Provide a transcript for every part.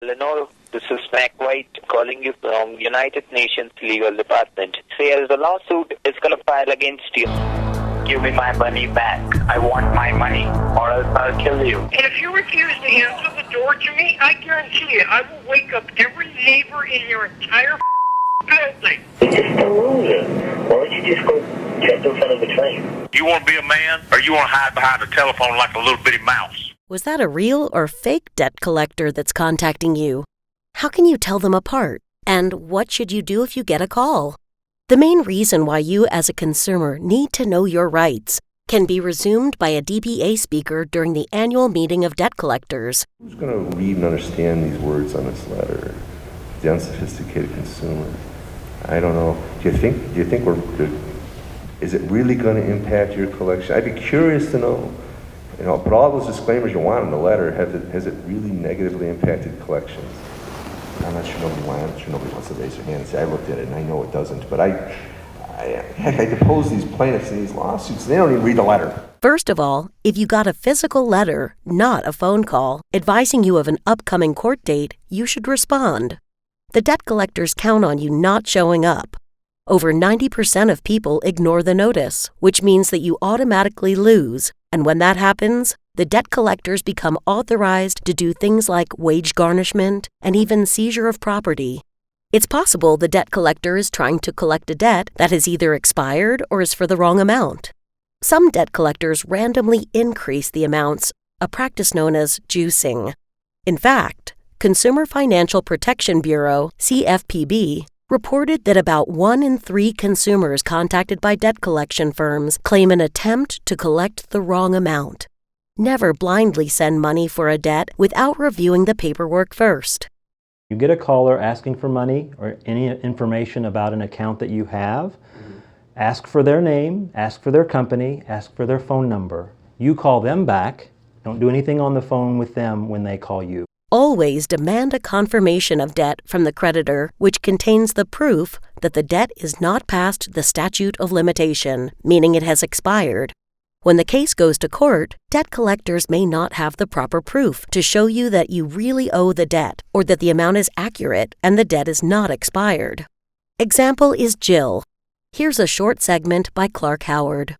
Lenore, this is Mac White calling you from United Nations Legal Department. There is a lawsuit is going to file against you. Give me my money back. I want my money, or else I'll kill you. And if you refuse to answer the door to me, I guarantee you, I will wake up every neighbor in your entire building. It's just a loser. Why don't you just go jump in front of the train? You want to be a man, or you want to hide behind a telephone like a little bitty mouse? Was that a real or fake debt collector that's contacting you? How can you tell them apart? And what should you do if you get a call? The main reason why you as a consumer need to know your rights can be resumed by a DBA speaker during the annual meeting of debt collectors. Who's going to read and understand these words on this letter? The unsophisticated consumer. I don't know. Do you think is it really going to impact your collection? I'd be curious to know. Put all those disclaimers you want in the letter. Has it really negatively impacted collections? I'm not sure nobody wants to raise their hand and say, I looked at it and I know it doesn't. But I depose these plaintiffs in these lawsuits. They don't even read the letter. First of all, if you got a physical letter, not a phone call, advising you of an upcoming court date, you should respond. The debt collectors count on you not showing up. Over 90% of people ignore the notice, which means that you automatically lose. And when that happens, the debt collectors become authorized to do things like wage garnishment and even seizure of property. It's possible the debt collector is trying to collect a debt that has either expired or is for the wrong amount. Some debt collectors randomly increase the amounts, a practice known as juicing. In fact, Consumer Financial Protection Bureau, CFPB, reported that about 1 in 3 consumers contacted by debt collection firms claim an attempt to collect the wrong amount. Never blindly send money for a debt without reviewing the paperwork first. You get a caller asking for money or any information about an account that you have, ask for their name, ask for their company, ask for their phone number. You call them back. Don't do anything on the phone with them when they call you. Always demand a confirmation of debt from the creditor, which contains the proof that the debt is not past the statute of limitation, meaning it has expired. When the case goes to court, debt collectors may not have the proper proof to show you that you really owe the debt or that the amount is accurate and the debt is not expired. Example is Jill. Here's a short segment by Clark Howard.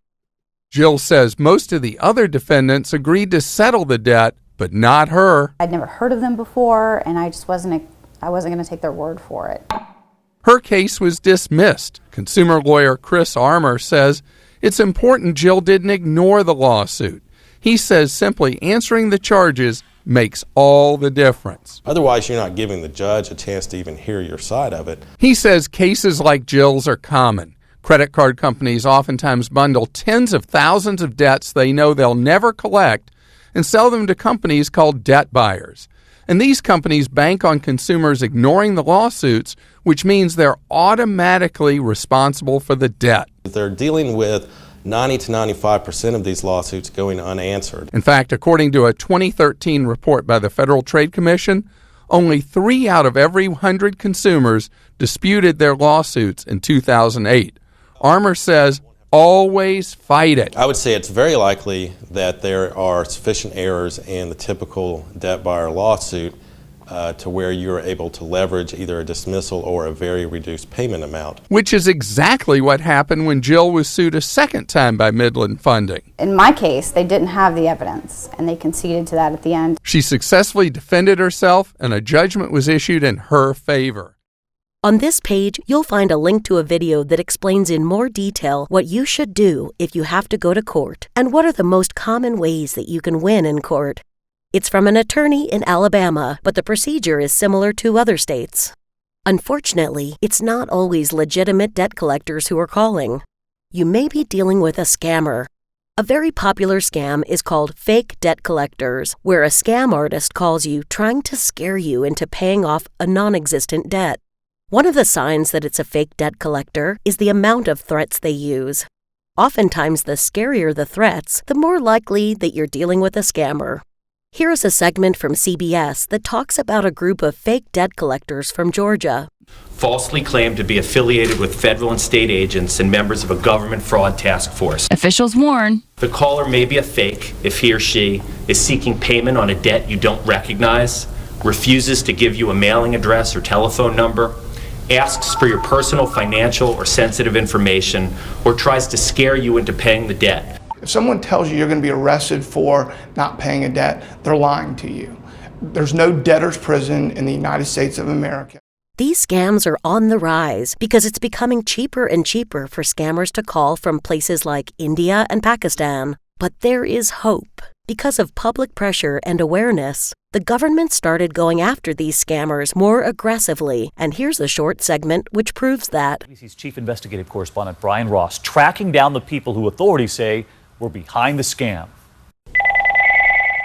Jill says most of the other defendants agreed to settle the debt, but not her. I'd never heard of them before, and I wasn't going to take their word for it. Her case was dismissed. Consumer lawyer Chris Armour says it's important Jill didn't ignore the lawsuit. He says simply answering the charges makes all the difference. Otherwise, you're not giving the judge a chance to even hear your side of it. He says cases like Jill's are common. Credit card companies oftentimes bundle tens of thousands of debts they know they'll never collect and sell them to companies called debt buyers. And these companies bank on consumers ignoring the lawsuits, which means they're automatically responsible for the debt. They're dealing with 90 to 95% of these lawsuits going unanswered. In fact, according to a 2013 report by the Federal Trade Commission, only 3 out of every 100 consumers disputed their lawsuits in 2008. Armour says, always fight it. I would say it's very likely that there are sufficient errors in the typical debt buyer lawsuit to where you're able to leverage either a dismissal or a very reduced payment amount. Which is exactly what happened when Jill was sued a second time by Midland Funding. In my case, they didn't have the evidence, and they conceded to that at the end. She successfully defended herself, and a judgment was issued in her favor. On this page, you'll find a link to a video that explains in more detail what you should do if you have to go to court and what are the most common ways that you can win in court. It's from an attorney in Alabama, but the procedure is similar to other states. Unfortunately, it's not always legitimate debt collectors who are calling. You may be dealing with a scammer. A very popular scam is called fake debt collectors, where a scam artist calls you trying to scare you into paying off a non-existent debt. One of the signs that it's a fake debt collector is the amount of threats they use. Oftentimes, the scarier the threats, the more likely that you're dealing with a scammer. Here's a segment from CBS that talks about a group of fake debt collectors from Georgia. Falsely claimed to be affiliated with federal and state agents and members of a government fraud task force. Officials warn. The caller may be a fake if he or she is seeking payment on a debt you don't recognize, refuses to give you a mailing address or telephone number, asks for your personal, financial, or sensitive information, or tries to scare you into paying the debt. If someone tells you you're going to be arrested for not paying a debt, they're lying to you. There's no debtor's prison in the United States of America. These scams are on the rise because it's becoming cheaper and cheaper for scammers to call from places like India and Pakistan. But there is hope. Because of public pressure and awareness, the government started going after these scammers more aggressively, and here's a short segment which proves that. ABC's chief investigative correspondent Brian Ross tracking down the people who authorities say were behind the scam.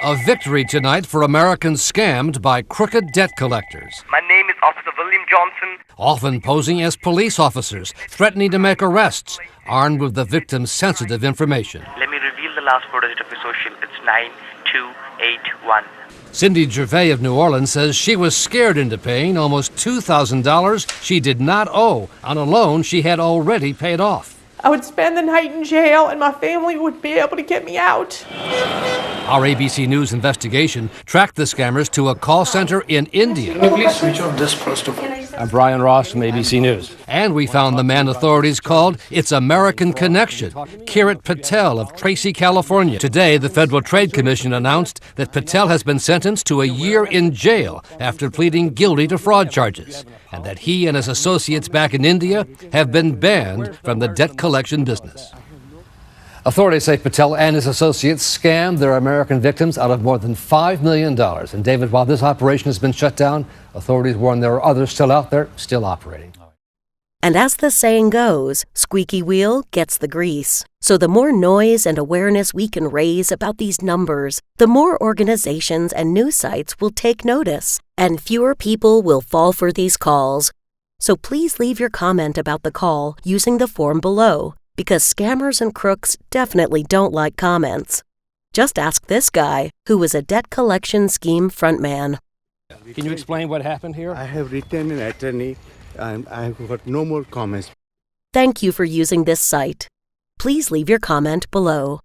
A victory tonight for Americans scammed by crooked debt collectors. My name is Officer William Johnson. Often posing as police officers, threatening to make arrests, armed with the victim's sensitive information. Let me reveal the last 4 digits of your social. It's 9281. Cindy Gervais of New Orleans says she was scared into paying almost $2,000 she did not owe on a loan she had already paid off. I would spend the night in jail and my family would be able to get me out. Our ABC News investigation tracked the scammers to a call center in India. Can you please switch off this first of all? I'm Brian Ross from ABC News. And we found the man authorities called its American connection, Kirat Patel of Tracy, California. Today, the Federal Trade Commission announced that Patel has been sentenced to a year in jail after pleading guilty to fraud charges, and that he and his associates back in India have been banned from the debt collection business. Authorities say Patel and his associates scammed their American victims out of more than $5 million. And David, while this operation has been shut down, authorities warn there are others still out there, still operating. And as the saying goes, squeaky wheel gets the grease. So the more noise and awareness we can raise about these numbers, the more organizations and news sites will take notice, and fewer people will fall for these calls. So please leave your comment about the call using the form below, because scammers and crooks definitely don't like comments. Just ask this guy, who was a debt collection scheme frontman. Can you explain what happened here? I have written an attorney and I have got no more comments. Thank you for using this site. Please leave your comment below.